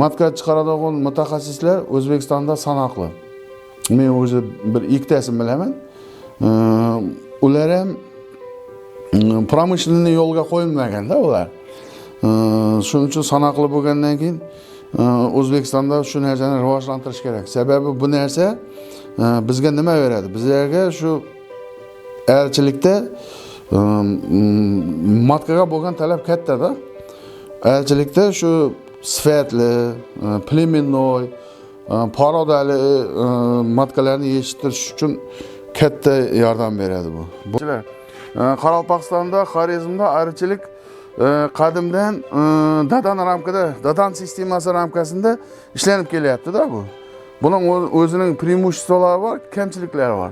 matka chiqaradigan mutaxassislar O'zbekistonda sanoqli. Men o'zi bir ikkitasini bilaman. Ular ham pромышленный yo'lga qo'yilmaganda ular. Shuning uchun sanoqli bo'lgandan keyin O'zbekistonda shu narsani rivojlantirish kerak. Sababi bu narsa bizga nima beradi? Bizlarga shu elchilikda matkaga bo'lgan talab katta-da. Elchilikda shu sifatli, plemennoy, parodali matkalarni yetishtirish uchun katta yordam beradi bu. Qoraqalpog'istonda, Xorazmda arichilik qadimdan dadan sistemasi ramkasida ishlanib kelyapti-da bu. Buning o'zining преимуществолari bor, kamchiliklari bor.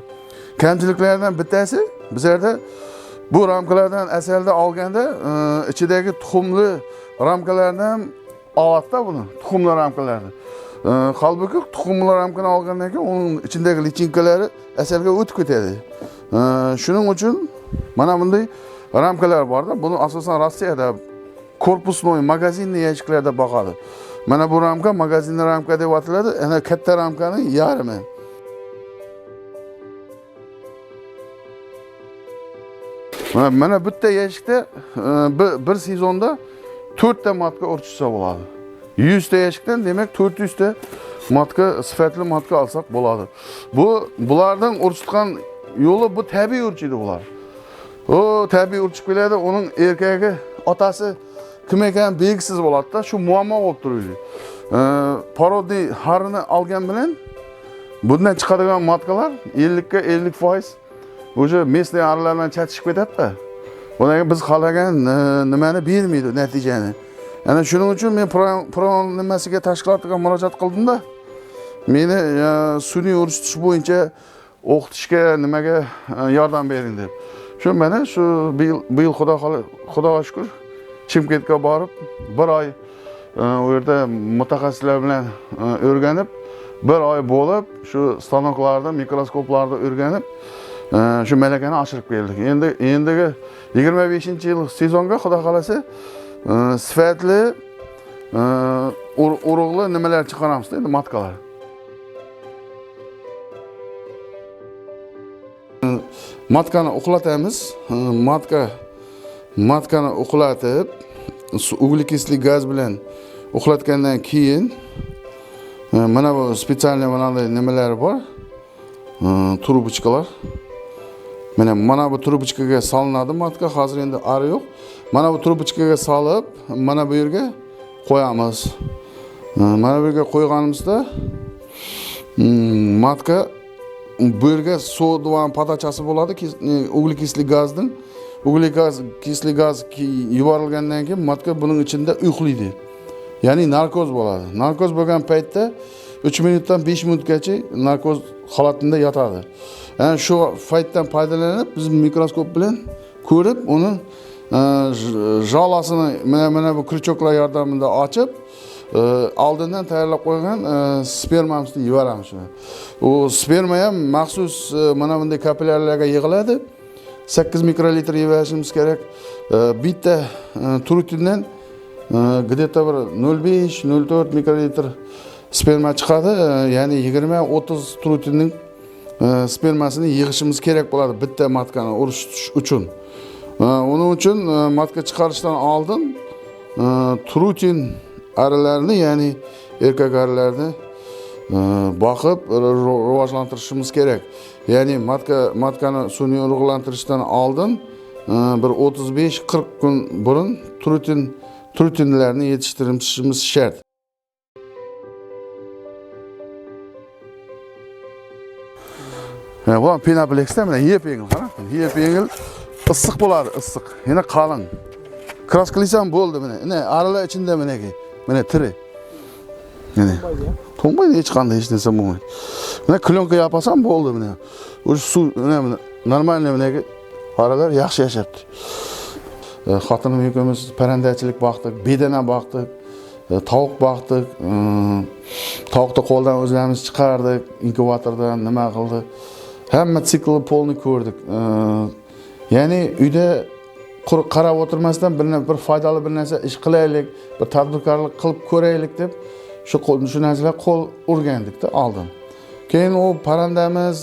Kamchiliklardan bittasi bizlarda bu ramkalardan asalda olganda ichidagi tuxumli ramkalardan oladi-da buni, tuxumli ramkalarni. Halbuki tuxumli ramkani olgandan keyin uning ichidagi lichinkalari asalga o'tib ketadi. Shuning uchun mana bunday ramkalar bor-da. Buni asosan Rossiyada korpusnoy magazinli yashiklarda boqadi. Mana bu ramka magazinli ramka deb ataladi. Ana katta ramkaning yarmi. Mana bitta yashikda bir sezonda 4 ta matka urchisa bo'ladi. 100 ta yashikdan demak 400 ta matka, sifatli matka olsak bo'ladi. Bulardan urchitgan yo'li bu tabiiy urchiydi bular. O tabiiy urchib keladi, uning erkagi, otasi kim ekan belgisiz bo'ladi-da, shu muammo bo'lib turadi. Parodiy harini olgan bilan bundan chiqadigan matkalar 50 ga 50% o'sha местный arilardan chatishib ketadi-da. Bunga biz xohlagan nimani bermaydi natijani. Ana shuning uchun men Pro nimasiga tashkilotga murojaat qildim-da. Meni sun'iy urchitish bo'yicha o'qitishga nimaga yordam bering deb. Shu mana shu bu yil Xudoga shukr Chimkentga borib 1 oy u yerda mutaxassislar bilan o'rganib, 1 oy bo'lib shu stanoklarda, mikroskoplarda o'rganib shu malakani oshirib keldik. Endigi 25-yil sezonga Xudo xolasa sifatli urug'li nimalar chiqaramiz dedi, matkalar. Matkani uxlatamiz. Matkani uxlatib, uglekisllik gaz bilan uxlatgandan keyin mana bu spetsialniy bunday nimalar bor. Trubochkalar. Mana bu trubochkaga solinadi matka, hozir endi ari yo'q. Mana bu trubochkaga solib, mana bu yerga qo'yamiz. Mana bu yerga qo'yganimizda matka bu yerga so'divan podachasi bo'ladi, uglekisllik gazning. Uglekisllik gaz yuborilgandan keyin matka buning ichida uxlaydi. Ya'ni narkoz bo'ladi. Narkoz bo'lgan paytda 3 minutdan 5 minutgacha narkoz holatida yotadi. Yani shu paytdan foydalanib biz mikroskop bilan ko'rib, uni jolasini mana bu krichoklar yordamida ochib, oldindan tayyorlab qo'ygan spermamizni yuboramiz. U sperma ham maxsus mana bunday kapillyarlarga yig'iladi. 8 mikrolitr yig'ishimiz kerak. Bitta trutindan где-то 0,5-0,4 mikrolitr sperma chiqadi. Ya'ni 20-30 trutinning spermasini yig'ishimiz kerak bo'ladi bitta matkani uritish uchun. Uning uchun matka chiqarishdan oldin trutin arilarni, ya'ni erkak arilarni boqib rivojlantirishimiz kerak. Ya'ni matkani sun'iy urug'lantirishdan oldin bir 35-40 kun burun trutinlarni yetishtirishimiz shart. Bu Pinaplex'da mana yep-yengil, qarang. Yep-yengil issiq bo'ladi, issiq. Yana qalin. Kraskalasam bo'ldi mana. Mana arilar ichida mana tiri. Mana. To'nbaydi hech qanday hech narsa bo'lmaydi. Mana klonka yapasam bo'ldi mana. O'sha suv mana normalniy managa arilar yaxshi yashapti. Xotinim ikimiz parandachilik boqdik, bedana boqdik, tovuq boqdik. Tovuqni qo'ldan o'zlarimiz chiqardik, inkubatordan nima qildik. Hamma siklni polni ko'rdik. Ya'ni uyda qarab o'tirmasdan bir foydali bir narsa ish qilaylik, bir tadbirkorlik qilib ko'raylik deb shu narsalar qo'l urgandikda oldin. Keyin u parrandamiz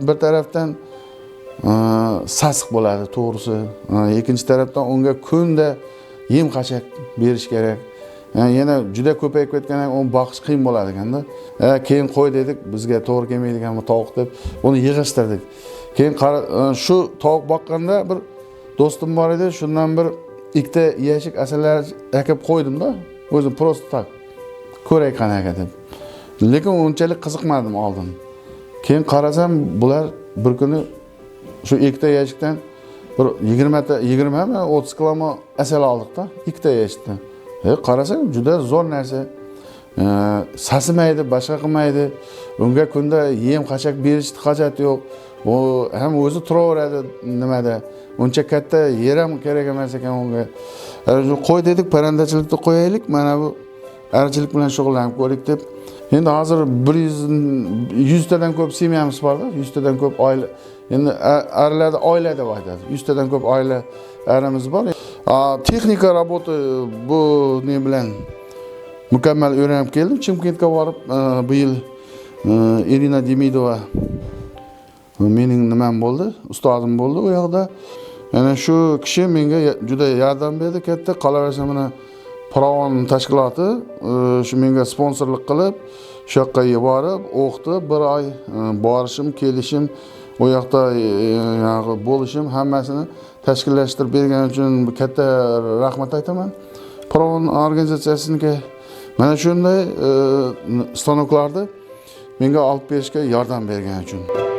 bir tarafdan sasiq bo'ladi, to'g'risi. Ikkinchi tarafdan unga kunda yem qachaq berish kerak. Yana juda ko'payib ketgandan uni boqish qiyin bo'ladi ekanda. Keyin qo'y dedik, bizga to'g'ri kelmaydigan bu tovuq deb uni yig'ishtirdik. Keyin shu tovuq boqqanda bir do'stim bor edi, shundan bir ikkita yashik asallar akib qo'ydim-da, o'zim prosta tak. Ko'ray qanaqa deb. Lekin unchalik qiziqmadim oldin. Keyin qarasam, bular bir kuni shu ikkita yashikdan bir 20 30 kg asal oldik-da, ikkita yashikdan. Qarasang juda zo'r narsa. Sasimaydi, boshqa qilmaydi. Unga kunda yem qachaq berish hojat yo'q. U ham o'zi turaveradi nimada. Uncha katta yer ham kerak emas ekan unga. Qo'y dedik, parrandachilikni qo'yaylik, mana bu arichilik bilan shug'ullanib ko'rik deb. Endi hozir 100 tadan ko'p semyamiz bor-da, 100 tadan ko'p oila. Endi arilarda oila deb aytadi. 100 tadan ko'p oila arimiz bor. Texnika roboti bu ne bilan mukammal o'rganib keldim. Chimkentga borib, bu yil Irina Demidova mening nimam bo'ldi, ustozim bo'ldi u yoqda. Yana shu kishi menga juda yordam berdi, katta. Qolaversa mana Pravon tashkiloti shu menga sponsorlik qilib, shu yoqqa borib, o'qitib, bir oy borishim, kelishim, u yoqda bo'lishim, hammasini tashkillashtirib bergani uchun katta rahmat aytaman. Pravon organizatsiyasiga mana shunday stanoklarni menga olib berishga yordam bergani uchun.